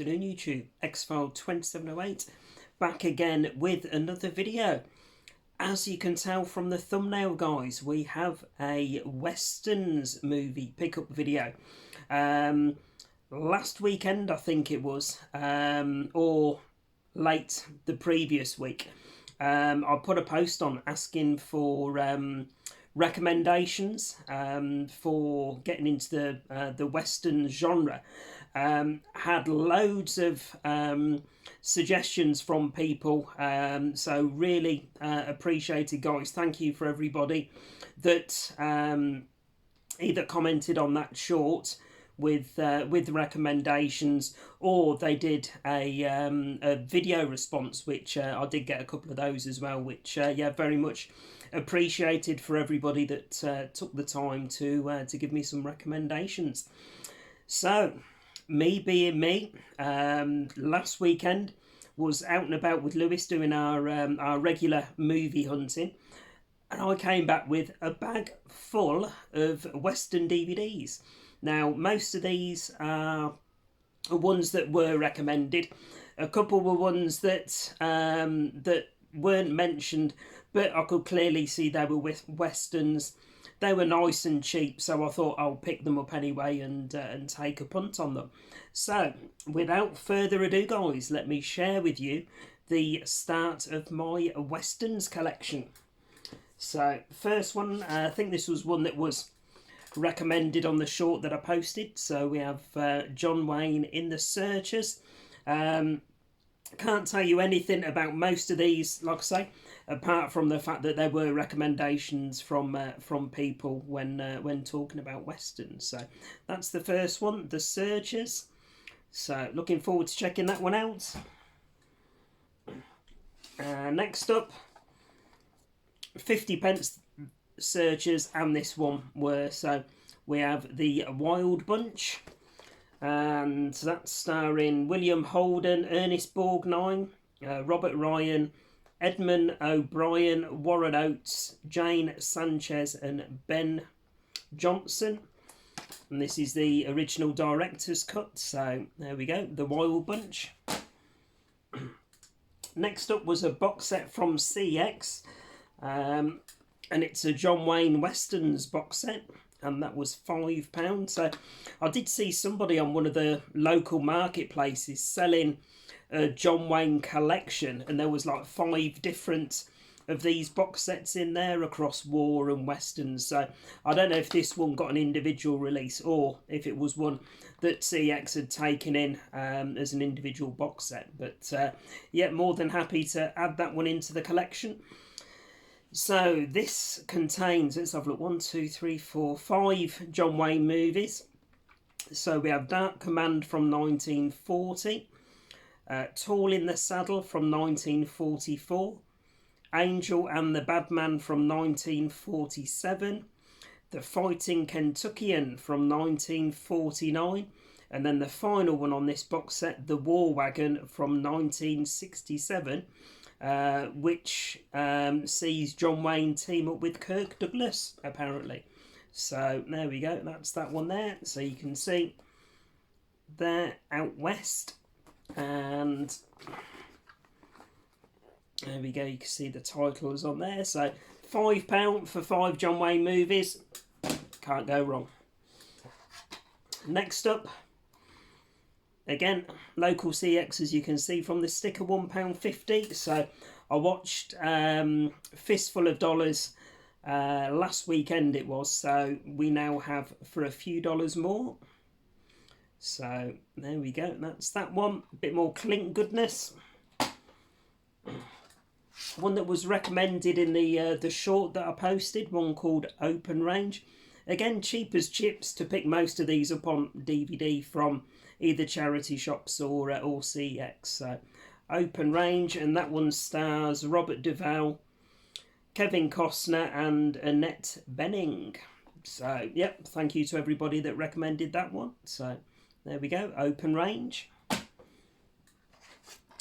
afternoon YouTube, X-File 2708 back again with another video. As you can tell from the thumbnail guys, we have a Westerns movie pickup video. Last weekend I think it was, or late the previous week, I put a post on asking for recommendations for getting into the Western genre. Had loads of suggestions from people, so really appreciated guys. Thank you for everybody that either commented on that short with recommendations, or they did a video response, which I did get a couple of those as well, which yeah, very much appreciated for everybody that took the time to give me some recommendations. So me being me, last weekend was out and about with Lewis doing our regular movie hunting, and I came back with a bag full of Western DVDs. Now, most of these are ones that were recommended. A couple were ones that that weren't mentioned, but I could clearly see they were with Westerns. They were nice and cheap, so I thought I'll pick them up anyway and take a punt on them. So, without further ado, guys, let me share with you the start of my Westerns collection. So, first one, I think this was one that was recommended on the short that I posted. So we have John Wayne in The Searchers. Can't tell you anything about most of these, like I say, apart from the fact that there were recommendations from people when talking about Westerns. So that's the first one, The Searchers. So looking forward to checking that one out. Next up, 50p Searchers, and this one were. So we have The Wild Bunch, and that's starring William Holden, Ernest Borgnine, Robert Ryan, Edmund O'Brien, Warren Oates, Jane Sanchez and Ben Johnson. And this is the original director's cut. So there we go, The Wild Bunch. Next up was a box set from CX, and it's a John Wayne Westerns box set, and that was £5. So I did see somebody on one of the local marketplaces selling a John Wayne collection, and there was like 5 different of these box sets in there across war and Westerns. So I don't know if this one got an individual release or if it was one that CX had taken in as an individual box set. But yeah, more than happy to add that one into the collection. So this contains, let's have a look, 1, 2, 3, 4, 5 John Wayne movies. So we have Dark Command from 1940, Tall in the Saddle from 1944, Angel and the Badman from 1947, The Fighting Kentuckian from 1949, and then the final one on this box set, The War Wagon from 1967. Which sees John Wayne team up with Kirk Douglas, apparently. So there we go, that's that one there. So you can see there out west, and there we go, you can see the titles on there. So £5 for 5 John Wayne movies, can't go wrong. Next up, again, local CX, as you can see from the sticker, £1.50. So I watched Fistful of Dollars last weekend it was. So we now have for a few dollars more. So there we go. That's that one. A bit more Clint goodness. One that was recommended in the short that I posted, one called Open Range. Again, cheap as chips to pick most of these up on DVD from either charity shops or CX. So Open Range, and that one stars Robert Duvall, Kevin Costner and Annette Bening. So yep, thank you to everybody that recommended that one. So there we go, Open Range.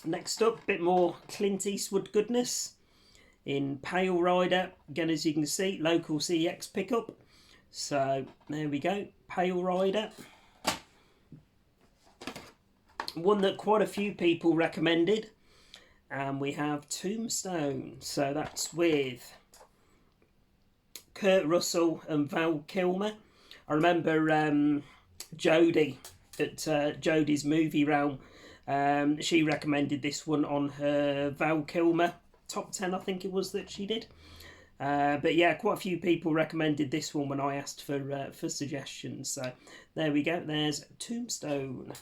Next up, a bit more Clint Eastwood goodness in Pale Rider. Again, as you can see, local CX pickup. So there we go, Pale Rider. one that quite a few people recommended, and we have Tombstone. So that's with Kurt Russell and Val Kilmer. I remember Jodie at Jodie's Movie Realm. She recommended this one on her Val Kilmer top 10, I think it was, that she did. But yeah, quite a few people recommended this one when I asked for suggestions. So there we go. There's Tombstone.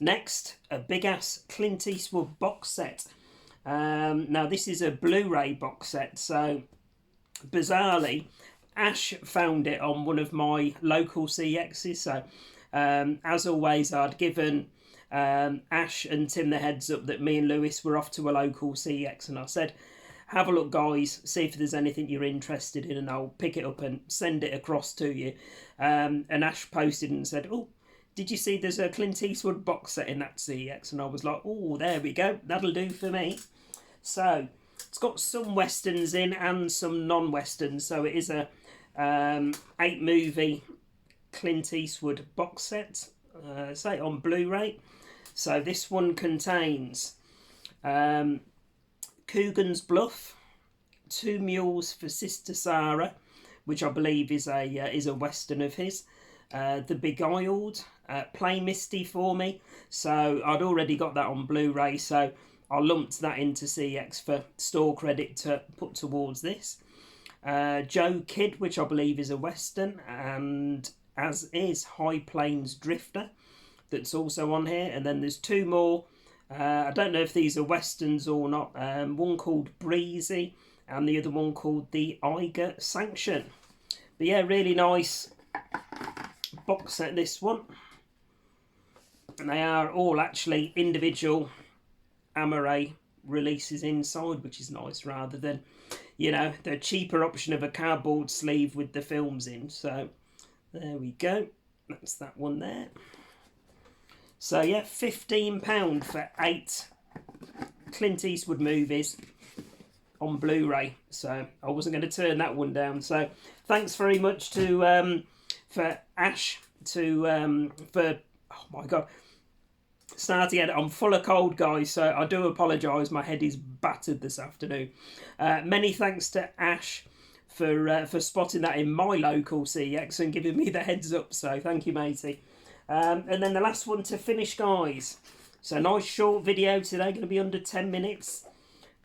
Next, a big ass Clint Eastwood box set. Now this is a Blu-ray box set. So bizarrely, Ash found it on one of my local CXs. So as always, I'd given Ash and Tim the heads up that me and Lewis were off to a local CX, and I said, have a look guys, see if there's anything you're interested in and I'll pick it up and send it across to you. And Ash posted and said, oh, did you see there's a Clint Eastwood box set in that CX? And I was like, oh, there we go, that'll do for me. So it's got some westerns in and some non-westerns, so it is a 8-movie Clint Eastwood box set, say on Blu-ray. So this one contains Coogan's Bluff, Two Mules for Sister Sarah, which I believe is a western of his. The Beguiled, Play Misty for Me. So I'd already got that on Blu-ray, so I lumped that into CX for store credit to put towards this. Joe Kidd, which I believe is a western, and as is High Plains Drifter, that's also on here. And then there's two more. I don't know if these are westerns or not. One called Breezy and the other one called The Eiger Sanction. But yeah, really nice box set, this one. And they are all actually individual Amaray releases inside, which is nice, rather than, you know, the cheaper option of a cardboard sleeve with the films in. So there we go. That's that one there. So yeah, £15 for 8 Clint Eastwood movies on Blu-ray. So I wasn't going to turn that one down. So thanks very much to for Ash for, oh my god, starting again. I'm full of cold, guys, so I do apologise. My head is battered this afternoon. Many thanks to Ash for spotting that in my local CX and giving me the heads up. So thank you, matey. And then the last one to finish, guys. So nice short video today, going to be under 10 minutes.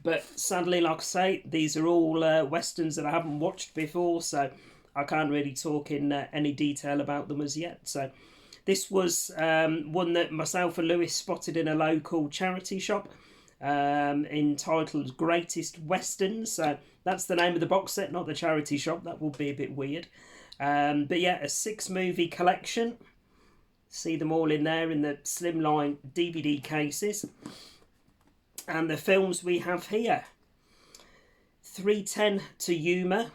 But sadly, like I say, these are all westerns that I haven't watched before, so I can't really talk in any detail about them as yet. So this was one that myself and Lewis spotted in a local charity shop, entitled Greatest Westerns. So that's the name of the box set, not the charity shop. That would be a bit weird. But yeah, a 6-movie collection. See them all in there in the slimline DVD cases. And the films we have here: 3:10 to Yuma,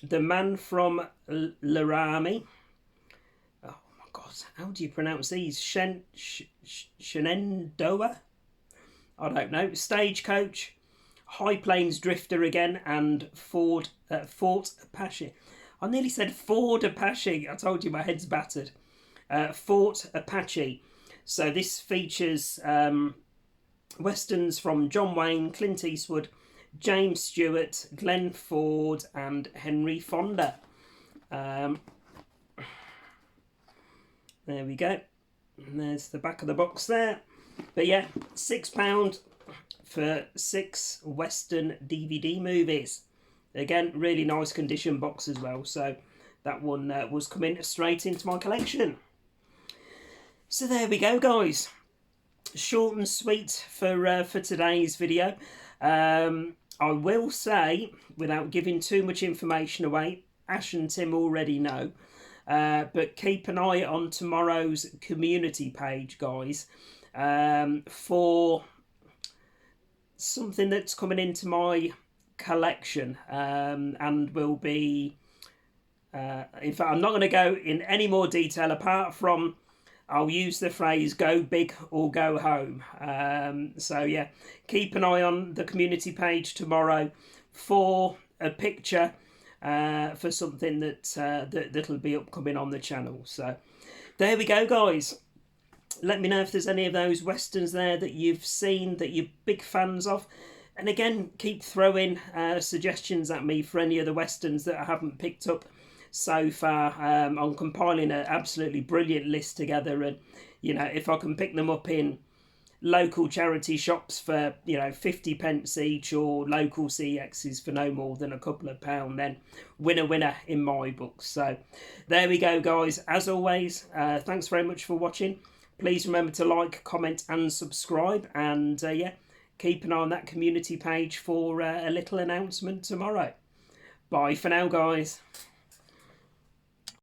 The Man from Laramie. Oh my god, how do you pronounce these? Shenandoah? I don't know. Stagecoach, High Plains Drifter again, and Fort Apache. I nearly said Ford Apache. I told you my head's battered. Fort Apache. So this features westerns from John Wayne, Clint Eastwood, James Stewart, Glenn Ford, and Henry Fonda. There we go. And there's the back of the box there. But yeah, £6 for 6 Western DVD movies. Again, really nice condition box as well. So that one was coming straight into my collection. So there we go, guys. Short and sweet for today's video. I will say, without giving too much information away, Ash and Tim already know, but keep an eye on tomorrow's community page, guys, for something that's coming into my collection, and will be, in fact, I'm not going to go in any more detail apart from I'll use the phrase go big or go home. So yeah, keep an eye on the community page tomorrow for a picture for something that'll be upcoming on the channel. So there we go, guys. let me know if there's any of those westerns there that you've seen that you're big fans of. And again, keep throwing suggestions at me for any of the westerns that I haven't picked up so far. I'm compiling an absolutely brilliant list together, and if I can pick them up in local charity shops for 50 pence each, or local CXs for no more than a couple of £, then winner in my books. So there we go, guys. As always, thanks very much for watching. Please remember to like, comment and subscribe, and keep an eye on that community page for a little announcement tomorrow. Bye for now, guys.